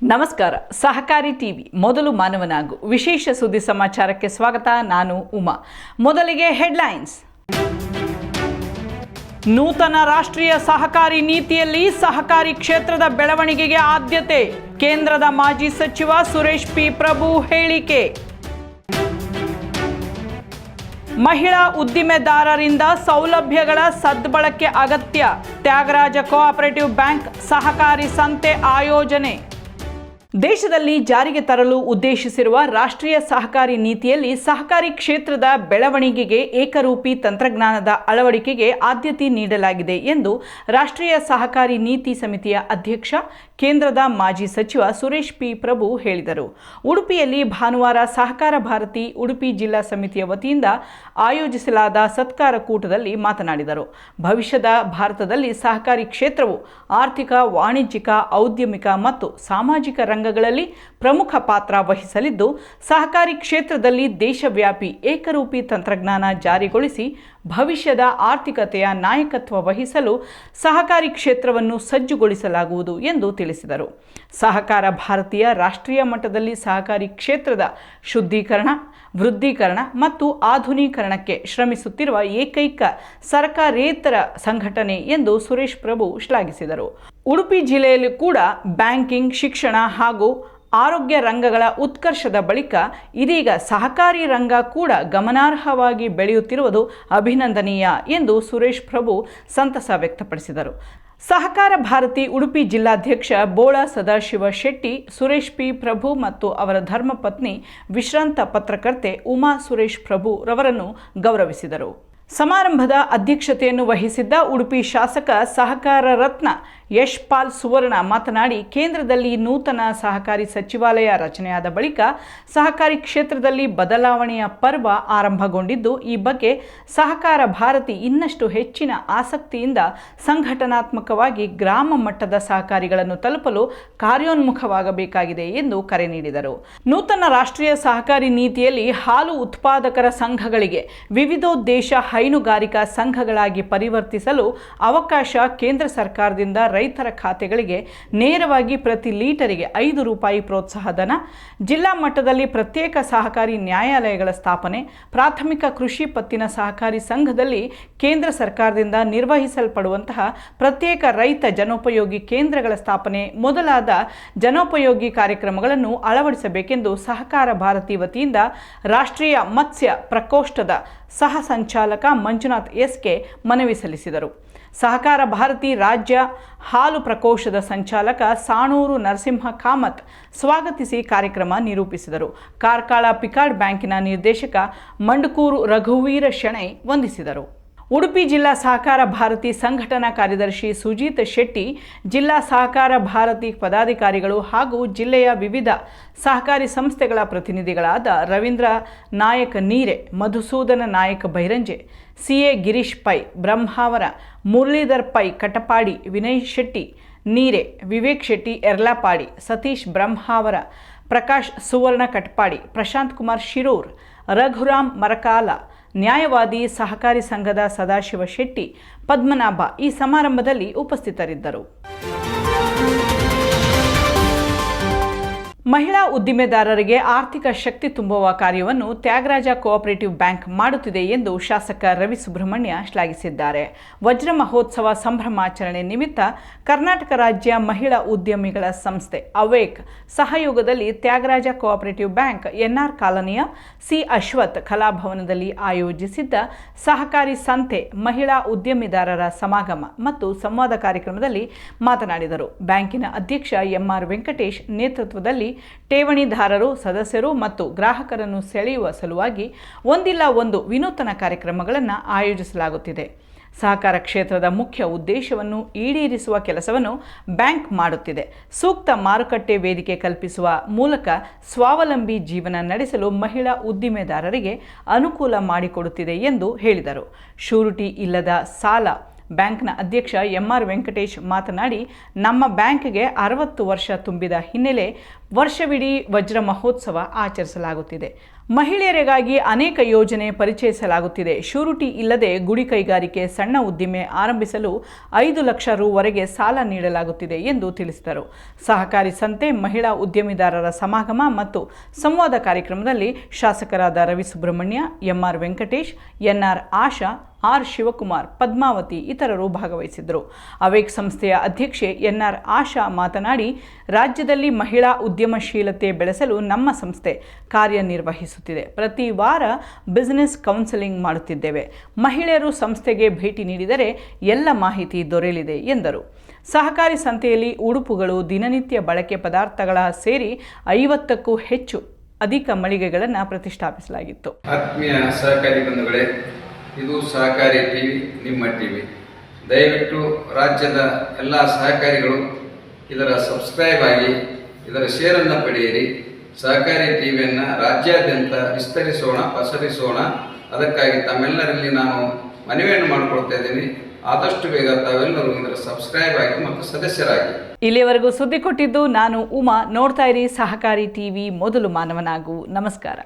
ನಮಸ್ಕಾರ. ಸಹಕಾರಿ ಟಿವಿ ಮೊದಲು ಮಾನವನಾಗು ವಿಶೇಷ ಸುದ್ದಿ ಸಮಾಚಾರಕ್ಕೆ ಸ್ವಾಗತ. ನಾನು ಉಮಾ. ಮೊದಲಿಗೆ ಹೆಡ್ಲೈನ್ಸ್. ನೂತನ ರಾಷ್ಟ್ರೀಯ ಸಹಕಾರಿ ನೀತಿಯಲ್ಲಿ ಸಹಕಾರಿ ಕ್ಷೇತ್ರದ ಬೆಳವಣಿಗೆಗೆ ಆದ್ಯತೆ. ಕೇಂದ್ರದ ಮಾಜಿ ಸಚಿವ ಸುರೇಶ್ ಪಿ ಪ್ರಭು ಹೇಳಿಕೆ. ಮಹಿಳಾ ಉದ್ದಿಮೆದಾರರಿಂದ ಸೌಲಭ್ಯಗಳ ಸದ್ಬಳಕೆ ಅಗತ್ಯ. ತ್ಯಾಗರಾಜ ಕೋಆಪರೇಟಿವ್ ಬ್ಯಾಂಕ್ ಸಹಕಾರಿ ಸಂತೆ ಆಯೋಜನೆ. ದೇಶದಲ್ಲಿ ಜಾರಿಗೆ ತರಲು ಉದ್ದೇಶಿಸಿರುವ ರಾಷ್ಟ್ರೀಯ ಸಹಕಾರಿ ನೀತಿಯಲ್ಲಿ ಸಹಕಾರಿ ಕ್ಷೇತ್ರದ ಬೆಳವಣಿಗೆಗೆ ಏಕರೂಪಿ ತಂತ್ರಜ್ಞಾನದ ಅಳವಡಿಕೆಗೆ ಆದ್ಯತೆ ನೀಡಲಾಗಿದೆ ಎಂದು ರಾಷ್ಟ್ರೀಯ ಸಹಕಾರಿ ನೀತಿ ಸಮಿತಿಯ ಅಧ್ಯಕ್ಷ, ಕೇಂದ್ರದ ಮಾಜಿ ಸಚಿವ ಸುರೇಶ್ ಪಿ ಪ್ರಭು ಹೇಳಿದರು. ಉಡುಪಿಯಲ್ಲಿ ಭಾನುವಾರ ಸಹಕಾರ ಭಾರತಿ ಉಡುಪಿ ಜಿಲ್ಲಾ ಸಮಿತಿಯ ವತಿಯಿಂದ ಆಯೋಜಿಸಲಾದ ಸತ್ಕಾರ ಕೂಟದಲ್ಲಿ ಮಾತನಾಡಿದರು. ಭವಿಷ್ಯದ ಭಾರತದಲ್ಲಿ ಸಹಕಾರಿ ಕ್ಷೇತ್ರವು ಆರ್ಥಿಕ, ವಾಣಿಜ್ಯಿಕ, ಔದ್ಯಮಿಕ ಮತ್ತು ಸಾಮಾಜಿಕ ರಂಗಗಳಲ್ಲಿ ಪ್ರಮುಖ ಪಾತ್ರ ವಹಿಸಲಿದ್ದು, ಸಹಕಾರಿ ಕ್ಷೇತ್ರದಲ್ಲಿ ದೇಶವ್ಯಾಪಿ ಏಕರೂಪಿ ತಂತ್ರಜ್ಞಾನ ಜಾರಿಗೊಳಿಸಿ ಭವಿಷ್ಯದ ಆರ್ಥಿಕತೆಯ ನಾಯಕತ್ವ ವಹಿಸಲು ಸಹಕಾರಿ ಕ್ಷೇತ್ರವನ್ನು ಸಜ್ಜುಗೊಳಿಸಲಾಗುವುದು ಎಂದು ತಿಳಿಸಿದರು. ಸಹಕಾರ ಭಾರತೀಯ ರಾಷ್ಟ್ರೀಯ ಮಟ್ಟದಲ್ಲಿ ಸಹಕಾರಿ ಕ್ಷೇತ್ರದ ಶುದ್ಧೀಕರಣ, ವೃದ್ಧೀಕರಣ ಮತ್ತು ಆಧುನೀಕರಣಕ್ಕೆ ಶ್ರಮಿಸುತ್ತಿರುವ ಏಕೈಕ ಸರ್ಕಾರೇತರ ಸಂಘಟನೆ ಎಂದು ಸುರೇಶ್ ಪ್ರಭು ಶ್ಲಾಘಿಸಿದರು. ಉಡುಪಿ ಜಿಲ್ಲೆಯಲ್ಲಿ ಕೂಡ ಬ್ಯಾಂಕಿಂಗ್, ಶಿಕ್ಷಣ ಹಾಗೂ ಆರೋಗ್ಯ ರಂಗಗಳ ಉತ್ಕರ್ಷದ ಬಳಿಕ ಇದೀಗ ಸಹಕಾರಿ ರಂಗ ಕೂಡ ಗಮನಾರ್ಹವಾಗಿ ಬೆಳೆಯುತ್ತಿರುವುದು ಅಭಿನಂದನೀಯ ಎಂದು ಸುರೇಶ್ ಪ್ರಭು ಸಂತಸ ವ್ಯಕ್ತಪಡಿಸಿದರು. ಸಹಕಾರ ಭಾರತಿ ಉಡುಪಿ ಜಿಲ್ಲಾಧ್ಯಕ್ಷ ಬೋಳ ಸದಾಶಿವ ಶೆಟ್ಟಿ, ಸುರೇಶ್ ಪಿ ಪ್ರಭು ಮತ್ತು ಅವರ ಧರ್ಮಪತ್ನಿ ವಿಶ್ರಾಂತ ಪತ್ರಕರ್ತೆ ಉಮಾ ಸುರೇಶ್ ಪ್ರಭು ರವರನ್ನು ಗೌರವಿಸಿದರು. ಸಮಾರಂಭದ ಅಧ್ಯಕ್ಷತೆಯನ್ನು ವಹಿಸಿದ್ದ ಉಡುಪಿ ಶಾಸಕ ಸಹಕಾರ ರತ್ನ ಯಶ್ಪಾಲ್ ಸುವರ್ಣ ಮಾತನಾಡಿ, ಕೇಂದ್ರದಲ್ಲಿ ನೂತನ ಸಹಕಾರಿ ಸಚಿವಾಲಯ ರಚನೆಯಾದ ಬಳಿಕ ಸಹಕಾರಿ ಕ್ಷೇತ್ರದಲ್ಲಿ ಬದಲಾವಣೆಯ ಪರ್ವ ಆರಂಭಗೊಂಡಿದ್ದು, ಈ ಬಗ್ಗೆ ಸಹಕಾರ ಭಾರತಿ ಇನ್ನಷ್ಟು ಹೆಚ್ಚಿನ ಆಸಕ್ತಿಯಿಂದ ಸಂಘಟನಾತ್ಮಕವಾಗಿ ಗ್ರಾಮ ಮಟ್ಟದ ಸಹಕಾರಿಗಳನ್ನು ತಲುಪಲು ಕಾರ್ಯೋನ್ಮುಖವಾಗಬೇಕಾಗಿದೆ ಎಂದು ಕರೆ ನೀಡಿದರು. ನೂತನ ರಾಷ್ಟ್ರೀಯ ಸಹಕಾರಿ ನೀತಿಯಲ್ಲಿ ಹಾಲು ಉತ್ಪಾದಕರ ಸಂಘಗಳಿಗೆ ವಿವಿಧೋದ್ದೇಶ ಹೈನುಗಾರಿಕಾ ಸಂಘಗಳಾಗಿ ಪರಿವರ್ತಿಸಲು ಅವಕಾಶ ಕೇಂದ್ರ ಸರ್ಕಾರದಿಂದ ರೈತರ ಖಾತೆಗಳಿಗೆ ನೇರವಾಗಿ ಪ್ರತಿ ಲೀಟರಿಗೆ 5 ರೂಪಾಯಿ ಪ್ರೋತ್ಸಾಹಧನ, ಜಿಲ್ಲಾ ಮಟ್ಟದಲ್ಲಿ ಪ್ರತ್ಯೇಕ ಸಹಕಾರಿ ನ್ಯಾಯಾಲಯಗಳ ಸ್ಥಾಪನೆ, ಪ್ರಾಥಮಿಕ ಕೃಷಿ ಪತ್ತಿನ ಸಹಕಾರಿ ಸಂಘದಲ್ಲಿ ಕೇಂದ್ರ ಸರ್ಕಾರದಿಂದ ನಿರ್ವಹಿಸಲ್ಪಡುವಂತಹ ಪ್ರತ್ಯೇಕ ರೈತ ಜನೋಪಯೋಗಿ ಕೇಂದ್ರಗಳ ಸ್ಥಾಪನೆ ಮೊದಲಾದ ಜನೋಪಯೋಗಿ ಕಾರ್ಯಕ್ರಮಗಳನ್ನು ಅಳವಡಿಸಬೇಕೆಂದು ಸಹಕಾರ ಭಾರತಿ ವತಿಯಿಂದ ರಾಷ್ಟ್ರೀಯ ಮತ್ಸ್ಯ ಪ್ರಕೋಷ್ಠದ ಸಹ ಸಂಚಾಲಕ ಮಂಜುನಾಥ್ ಎಸ್ಕೆ ಮನವಿ ಸಲ್ಲಿಸಿದರು. ಸಹಕಾರ ಭಾರತಿ ರಾಜ್ಯ ಹಾಲು ಪ್ರಕೋಷ್ಠದ ಸಂಚಾಲಕ ಸಾಣೂರು ನರಸಿಂಹ ಕಾಮತ್ ಸ್ವಾಗತಿಸಿ ಕಾರ್ಯಕ್ರಮ ನಿರೂಪಿಸಿದರು. ಕಾರ್ಕಳ ಪಿಕಾರ್ಡ್ ಬ್ಯಾಂಕಿನ ನಿರ್ದೇಶಕ ಮಂಡಕೂರು ರಘುವೀರ ಶೆಣೈ ವಂದಿಸಿದರು. ಉಡುಪಿ ಜಿಲ್ಲಾ ಸಹಕಾರ ಭಾರತಿ ಸಂಘಟನಾ ಕಾರ್ಯದರ್ಶಿ ಸುಜೀತ್ ಶೆಟ್ಟಿ, ಜಿಲ್ಲಾ ಸಹಕಾರ ಭಾರತಿ ಪದಾಧಿಕಾರಿಗಳು ಹಾಗೂ ಜಿಲ್ಲೆಯ ವಿವಿಧ ಸಹಕಾರಿ ಸಂಸ್ಥೆಗಳ ಪ್ರತಿನಿಧಿಗಳಾದ ರವೀಂದ್ರ ನಾಯಕ್ ನೀರೆ, ಮಧುಸೂದನ ನಾಯಕ್ ಬೈರಂಜೆ, ಸಿಎ ಗಿರೀಶ್ ಪೈ ಬ್ರಹ್ಮಾವರ, ಮುರಳೀಧರ್ ಪೈ ಕಟಪಾಡಿ, ವಿನಯ್ ಶೆಟ್ಟಿ ನೀರೆ, ವಿವೇಕ್ ಶೆಟ್ಟಿ ಎರ್ಲಾಪಾಡಿ, ಸತೀಶ್ ಬ್ರಹ್ಮಾವರ, ಪ್ರಕಾಶ್ ಸುವರ್ಣ ಕಟಪಾಡಿ, ಪ್ರಶಾಂತ್ ಕುಮಾರ್ ಶಿರೂರ್, ರಘುರಾಮ್ ಮರಕಾಲ, ನ್ಯಾಯವಾದಿ ಸಹಕಾರಿ ಸಂಘದ ಸದಾಶಿವ ಶೆಟ್ಟಿ, ಪದ್ಮನಾಭ ಈ ಸಮಾರಂಭದಲ್ಲಿ ಉಪಸ್ಥಿತರಿದ್ದರು. ಮಹಿಳಾ ಉದ್ದಿಮೆದಾರರಿಗೆ ಆರ್ಥಿಕ ಶಕ್ತಿ ತುಂಬುವ ಕಾರ್ಯವನ್ನು ತ್ಯಾಗರಾಜ ಕೋಆಪರೇಟಿವ್ ಬ್ಯಾಂಕ್ ಮಾಡುತ್ತಿದೆ ಎಂದು ಶಾಸಕ ರವಿ ಸುಬ್ರಹ್ಮಣ್ಯ ಶ್ಲಾಘಿಸಿದ್ದಾರೆ. ವಜ್ರ ಮಹೋತ್ಸವ ಸಂಭ್ರಮಾಚರಣೆ ನಿಮಿತ್ತ ಕರ್ನಾಟಕ ರಾಜ್ಯ ಮಹಿಳಾ ಉದ್ಯಮಿಗಳ ಸಂಸ್ಥೆ ಅವೇಕ್ ಸಹಯೋಗದಲ್ಲಿ ತ್ಯಾಗರಾಜ ಕೋಆಪರೇಟಿವ್ ಬ್ಯಾಂಕ್ ಎನ್ಆರ್ ಕಾಲನಿಯ ಸಿ ಅಶ್ವಥ್ ಕಲಾಭವನದಲ್ಲಿ ಆಯೋಜಿಸಿದ್ದ ಸಹಕಾರಿ ಸಂತೆ ಮಹಿಳಾ ಉದ್ಯಮಿದಾರರ ಸಮಾಗಮ ಮತ್ತು ಸಂವಾದ ಕಾರ್ಯಕ್ರಮದಲ್ಲಿ ಮಾತನಾಡಿದರು. ಬ್ಯಾಂಕಿನ ಅಧ್ಯಕ್ಷ ಎಂಆರ್ ವೆಂಕಟೇಶ್ ನೇತೃತ್ವದಲ್ಲಿ ಠೇವಣಿದಾರರು, ಸದಸ್ಯರು ಮತ್ತು ಗ್ರಾಹಕರನ್ನು ಸೆಳೆಯುವ ಸಲುವಾಗಿ ಒಂದಿಲ್ಲ ಒಂದು ವಿನೂತನ ಕಾರ್ಯಕ್ರಮಗಳನ್ನು ಆಯೋಜಿಸಲಾಗುತ್ತಿದೆ. ಸಹಕಾರ ಕ್ಷೇತ್ರದ ಮುಖ್ಯ ಉದ್ದೇಶವನ್ನು ಈಡೇರಿಸುವ ಕೆಲಸವನ್ನು ಬ್ಯಾಂಕ್ ಮಾಡುತ್ತಿದೆ. ಸೂಕ್ತ ಮಾರುಕಟ್ಟೆ ವೇದಿಕೆ ಕಲ್ಪಿಸುವ ಮೂಲಕ ಸ್ವಾವಲಂಬಿ ಜೀವನ ನಡೆಸಲು ಮಹಿಳಾ ಉದ್ದಿಮೆದಾರರಿಗೆ ಅನುಕೂಲ ಮಾಡಿಕೊಡುತ್ತಿದೆ ಎಂದು ಹೇಳಿದರು. ಶೂರಿಟಿ ಇಲ್ಲದ ಸಾಲ ಬ್ಯಾಂಕ್ನ ಅಧ್ಯಕ್ಷ ಎಂಆರ್ ವೆಂಕಟೇಶ್ ಮಾತನಾಡಿ, ನಮ್ಮ ಬ್ಯಾಂಕ್ಗೆ 60 ವರ್ಷ ತುಂಬಿದ ಹಿನ್ನೆಲೆ ವರ್ಷವಿಡೀ ವಜ್ರ ಮಹೋತ್ಸವ ಆಚರಿಸಲಾಗುತ್ತಿದೆ. ಮಹಿಳೆಯರಿಗಾಗಿ ಅನೇಕ ಯೋಜನೆ ಪರಿಚಯಿಸಲಾಗುತ್ತಿದೆ. ಶೂರಿಟಿ ಇಲ್ಲದೆ ಗುಡಿ ಕೈಗಾರಿಕೆ, ಸಣ್ಣ ಉದ್ದಿಮೆ ಆರಂಭಿಸಲು 5 ಲಕ್ಷ ರೂ.ವರೆಗೆ ಸಾಲ ನೀಡಲಾಗುತ್ತಿದೆ ಎಂದು ತಿಳಿಸಿದರು. ಸಹಕಾರಿ ಸಂತೆ ಮಹಿಳಾ ಉದ್ಯಮಿದಾರರ ಸಮಾಗಮ ಮತ್ತು ಸಂವಾದ ಕಾರ್ಯಕ್ರಮದಲ್ಲಿ ಶಾಸಕರಾದ ರವಿ ಸುಬ್ರಹ್ಮಣ್ಯ, ಎಂ.ಆರ್. ವೆಂಕಟೇಶ್, ಎನ್.ಆರ್. ಆಶಾ, ಆರ್. ಶಿವಕುಮಾರ್, ಪದ್ಮಾವತಿ ಇತರರು ಭಾಗವಹಿಸಿದ್ದರು. ಅವೇಕ್ ಸಂಸ್ಥೆಯ ಅಧ್ಯಕ್ಷೆ ಎನ್.ಆರ್. ಆಶಾ ಮಾತನಾಡಿ, ರಾಜ್ಯದಲ್ಲಿ ಮಹಿಳಾ ಉದ್ಯಮಶೀಲತೆ ಬೆಳೆಸಲು ನಮ್ಮ ಸಂಸ್ಥೆ ಕಾರ್ಯನಿರ್ವಹಿಸುತ್ತಿದೆ. ಪ್ರತಿ ವಾರ ಬಿಸಿನೆಸ್ ಕೌನ್ಸೆಲಿಂಗ್ ಮಾಡುತ್ತಿದ್ದೇವೆ. ಮಹಿಳೆಯರು ಸಂಸ್ಥೆಗೆ ಭೇಟಿ ನೀಡಿದರೆ ಎಲ್ಲ ಮಾಹಿತಿ ದೊರೆಯಲಿದೆ ಎಂದರು. ಸಹಕಾರಿ ಸಂತೆಯಲ್ಲಿ ಉಡುಪುಗಳು, ದಿನನಿತ್ಯ ಬಳಕೆ ಪದಾರ್ಥಗಳ ಸೇರಿ 50ಕ್ಕೂ ಹೆಚ್ಚು ಅಧಿಕ ಮಳಿಗೆಗಳನ್ನು ಪ್ರತಿಷ್ಠಾಪಿಸಲಾಗಿತ್ತು. ಆತ್ಮೀಯ ಸಹಕಾರಿ ಬಂಧುಗಳೇ, ಇದು ಸಹಕಾರಿ ಟಿವಿ, ನಿಮ್ಮ ಟಿವಿ. ದಯವಿಟ್ಟು ರಾಜ್ಯದ ಎಲ್ಲ ಸಹಕಾರಿಗಳು ಇದರ ಸಬ್ಸ್ಕ್ರೈಬ್ ಆಗಿ ಇದರ ಶೇರನ್ನು ಪಡೆಯಿರಿ. ಸಹಕಾರಿ ಟಿವಿಯನ್ನು ರಾಜ್ಯಾದ್ಯಂತ ವಿಸ್ತರಿಸೋಣ, ಪಸರಿಸೋಣ. ಅದಕ್ಕಾಗಿ ತಮ್ಮೆಲ್ಲರಲ್ಲಿ ನಾನು ಮನವಿಯನ್ನು ಮಾಡಿಕೊಳ್ತಾ ಇದ್ದೀನಿ. ಆದಷ್ಟು ಬೇಗ ತಾವೆಲ್ಲರೂ ಇದರ ಸಬ್ಸ್ಕ್ರೈಬ್ ಆಗಿ ಮತ್ತು ಸದಸ್ಯರಾಗಿ. ಇಲ್ಲಿಯವರೆಗೂ ಸುದ್ದಿ ಕೊಟ್ಟಿದ್ದು ನಾನು ಉಮಾ. ನೋಡ್ತಾ ಇರಿ ಸಹಕಾರಿ ಟಿವಿ, ಮೊದಲು ಮಾನವನಾಗು. ನಮಸ್ಕಾರ.